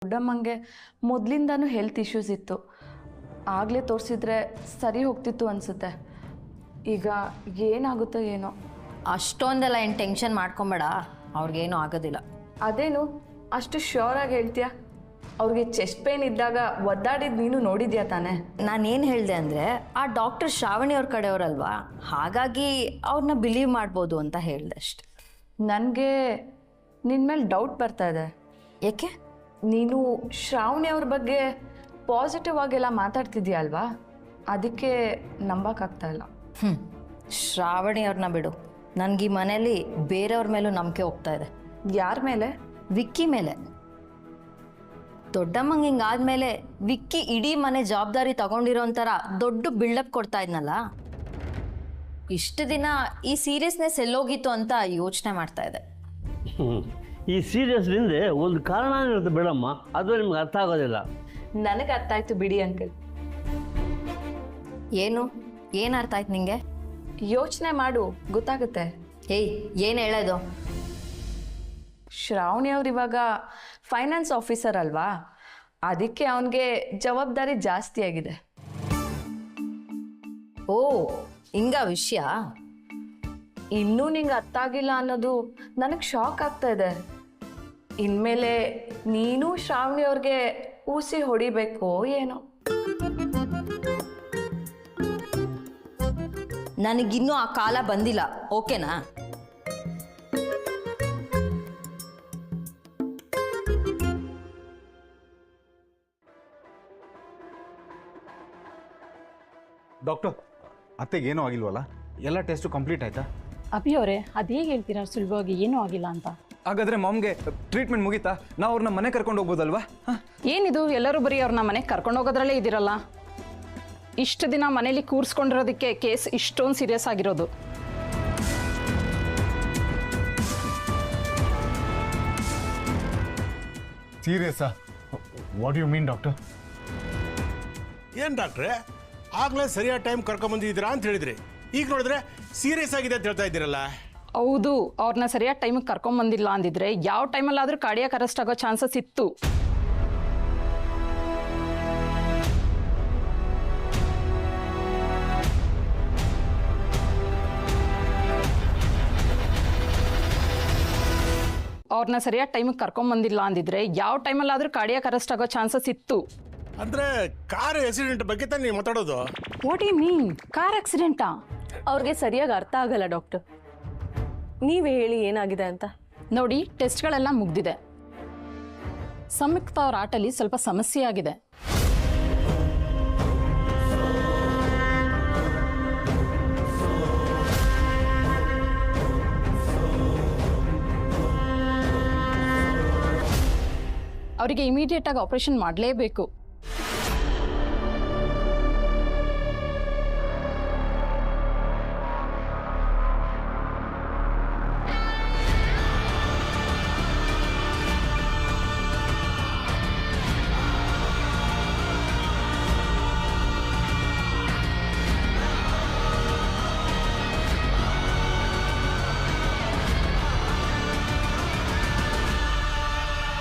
ದೊಡ್ಡಮ್ಮಂಗೆ ಮೊದಲಿಂದನೂ health issues ಇತ್ತು. ಆಗಲೇ ತೋರಿಸಿದ್ರೆ ಸರಿ ಹೋಗ್ತಿತ್ತು ಅನಿಸುತ್ತೆ. ಈಗ ಏನಾಗುತ್ತೋ ಏನೋ. ಅಷ್ಟೊಂದೆಲ್ಲ ಏನು ಟೆನ್ಷನ್ ಮಾಡ್ಕೊಬೇಡ, ಅವ್ರಿಗೇನೂ ಆಗೋದಿಲ್ಲ. ಅದೇನು ಅಷ್ಟು ಶ್ಯೂರಾಗಿ ಹೇಳ್ತೀಯಾ? ಅವ್ರಿಗೆ ಚೆಸ್ಟ್ ಪೇನ್ ಇದ್ದಾಗ ಒದ್ದಾಡಿದ್ದು ನೀನು ನೋಡಿದ್ಯಾ ತಾನೆ? ನಾನೇನು ಹೇಳಿದೆ ಅಂದರೆ, ಆ ಡಾಕ್ಟರ್ ಶ್ರಾವಣಿ ಅವ್ರ ಕಡೆಯವರಲ್ವಾ, ಹಾಗಾಗಿ ಅವ್ರನ್ನ ಬಿಲೀವ್ ಮಾಡ್ಬೋದು ಅಂತ ಹೇಳಿದೆ ಅಷ್ಟೆ. ನನಗೆ ನಿನ್ನ ಮೇಲೆ ಡೌಟ್ ಬರ್ತಾ ಇದೆ. ಏಕೆ? ನೀನು ಶ್ರಾವಣಿ ಅವ್ರ ಬಗ್ಗೆ ಪಾಸಿಟಿವ್ ಆಗೆಲ್ಲ ಮಾತಾಡ್ತಿದ್ಯಾ ಅಲ್ವಾ, ಅದಕ್ಕೆ ನಂಬಕ್ಕಾಗ್ತಾ ಇಲ್ಲ. ಶ್ರಾವಣಿ ಅವ್ರನ್ನ ಬಿಡು, ನನಗೆ ಈ ಮನೇಲಿ ಬೇರೆಯವ್ರ ಮೇಲೂ ನಂಬಿಕೆ ಹೋಗ್ತಾ ಇದೆ. ಯಾರ ಮೇಲೆ? ವಿಕ್ಕಿ ಮೇಲೆ. ದೊಡ್ಡಮ್ಮಂಗೆ ಹಿಂಗಾದ್ಮೇಲೆ ವಿಕ್ಕಿ ಇಡೀ ಮನೆ ಜವಾಬ್ದಾರಿ ತಗೊಂಡಿರೋ ಒಂಥರ ದೊಡ್ಡ ಬಿಲ್ಡಪ್ ಕೊಡ್ತಾ ಇದ್ನಲ್ಲ, ಇಷ್ಟು ದಿನ ಈ ಸೀರಿಯಸ್ನೆಸ್ ಎಲ್ಲೋಗಿತ್ತು ಅಂತ ಯೋಚನೆ ಮಾಡ್ತಾ ಇದೆ. ಈ ಸೀರಿಯಸ್ನಿಂದ ಒಂದು ಕಾರಣ ಇರುತ್ತೆ ಬಿಡಮ್ಮ, ಅದು ನಿಮ್ಗೆ ಅರ್ಥ ಆಗೋದಿಲ್ಲ. ನನಗೆ ಅರ್ಥ ಆಯ್ತು ಬಿಡಿ ಅಂಕಲ್. ಏನು ಅರ್ಥ ಆಯ್ತು ನಿಂಗೆ? ಯೋಚನೆ ಮಾಡು, ಗೊತ್ತಾಗುತ್ತೆ. ಏಯ್, ಏನು ಹೇಳೋದು? ಶ್ರಾವಣಿ ಅವ್ರು ಇವಾಗ ಫೈನಾನ್ಸ್ ಆಫೀಸರ್ ಅಲ್ವಾ, ಅದಕ್ಕೆ ಅವನಿಗೆ ಜವಾಬ್ದಾರಿ ಜಾಸ್ತಿ ಆಗಿದೆ. ಓ, ಹಿಂಗ ವಿಷಯ? ಇನ್ನೂ ನಿಂಗೆ ಅರ್ಥ ಆಗಿಲ್ಲ ಅನ್ನೋದು ನನಗೆ ಶಾಕ್ ಆಗ್ತಾ ಇದೆ. ಇನ್ಮೇಲೆ ನೀನು ಶ್ರಾವಣಿ ಅವ್ರಿಗೆ ಊಸಿ ಹೊಡಿಬೇಕೋ ಏನೋ. ನನಗಿನ್ನೂ ಆ ಕಾಲ ಬಂದಿಲ್ಲ, ಓಕೆನಾ? ಡಾಕ್ಟರ್, ಅತ್ತೆಗೇನೂ ಆಗಿಲ್ವಲ್ಲ? ಎಲ್ಲ ಟೆಸ್ಟು ಕಂಪ್ಲೀಟ್ ಆಯ್ತಾ? ಅಭಿ ಅವರೇ, ಅದು ಹೇಗೆ ಹೇಳ್ತೀರಾ ಸುಲಭವಾಗಿ ಏನೂ ಆಗಿಲ್ಲ ಅಂತ? ಹಾಗಾದ್ರೆ ಮಾಮ್ಗೆ ಟ್ರೀಟ್ಮೆಂಟ್ ಮುಗೀತಾ? ನಾವು ಅವ್ರನ್ನ ಮನೆ ಕರ್ಕೊಂಡು ಹೋಗ್ಬೋದಲ್ವಾ? ಏನಿದು, ಎಲ್ಲರೂ ಬರೀ ಅವ್ರನ್ನ ಮನೆಗೆ ಕರ್ಕೊಂಡು ಹೋಗೋದ್ರಲ್ಲೇ ಇದ್ದೀರಲ್ಲ. ಇಷ್ಟು ದಿನ ಮನೇಲಿ ಕೂರಿಸ್ಕೊಂಡಿರೋದಕ್ಕೆ ಕೇಸ್ ಇಷ್ಟೊಂದು ಸೀರಿಯಸ್ ಆಗಿರೋದು. ಸೀರಿಯಸ್ಸಾ? What you mean doctor? ಏನು ಡಾಕ್ಟ್ರೆ, ಆಗಲೇ ಸರಿಯಾದ ಟೈಮ್ ಕರ್ಕೊಂಬಂದಿದ್ದೀರಾ ಅಂತ ಹೇಳಿದ್ರಿ, ಈಗ ನೋಡಿದ್ರೆ ಸೀರಿಯಸ್ ಆಗಿದೆ ಅಂತ ಹೇಳ್ತಾ ಇದ್ದೀರಲ್ಲ? ಹೌದು, ಅವ್ರನ್ನ ಸರಿಯಾದ ಟೈಮಿಗೆ ಕರ್ಕೊಂಬಂದಿಲ್ಲ ಅಂದಿದ್ರೆ ಯಾವ ಟೈಮಲ್ಲಾದರೂ ಕಾರ್ಡಿಯಾಕ್ ಅರೆಸ್ಟ್ ಆಗೋ ಚಾನ್ಸಸ್ ಇತ್ತು. ಅವ್ರನ್ನ ಸರಿಯಾದ ಟೈಮಿಗೆ ಕರ್ಕೊಂಬಂದಿಲ್ಲ ಅಂದಿದ್ರೆ ಯಾವ ಟೈಮಲ್ಲಾದರೂ ಕಾರ್ಡಿಯಾಕ್ ಅರೆಸ್ಟ್ ಆಗೋ ಚಾನ್ಸಸ್ ಇತ್ತು. ಅಂದ್ರೆ ಕಾರ್ ಆಕ್ಸಿಡೆಂಟ್ ಬಗ್ಗೆ ತಾನೇ ನೀವು ಮಾತಾಡೋದು? What you mean? ಕಾರ್ ಆಕ್ಸಿಡೆಂಟಾ? ಅವ್ರಿಗೆ ಸರಿಯಾಗಿ ಅರ್ಥ ಆಗಲ್ಲ ಡಾಕ್ಟರ್, ನೀವೇ ಹೇಳಿ ಏನಾಗಿದೆ ಅಂತ. ನೋಡಿ, ಟೆಸ್ಟ್ಗಳೆಲ್ಲ ಮುಗ್ದಿದೆ. ಸಂಯುಕ್ತ ಅವ್ರ ಆಟಲ್ಲಿ ಸ್ವಲ್ಪ ಸಮಸ್ಯೆ ಆಗಿದೆ. ಅವರಿಗೆ ಇಮಿಡಿಯೇಟ್ ಆಗಿ ಆಪರೇಷನ್ ಮಾಡಲೇಬೇಕು.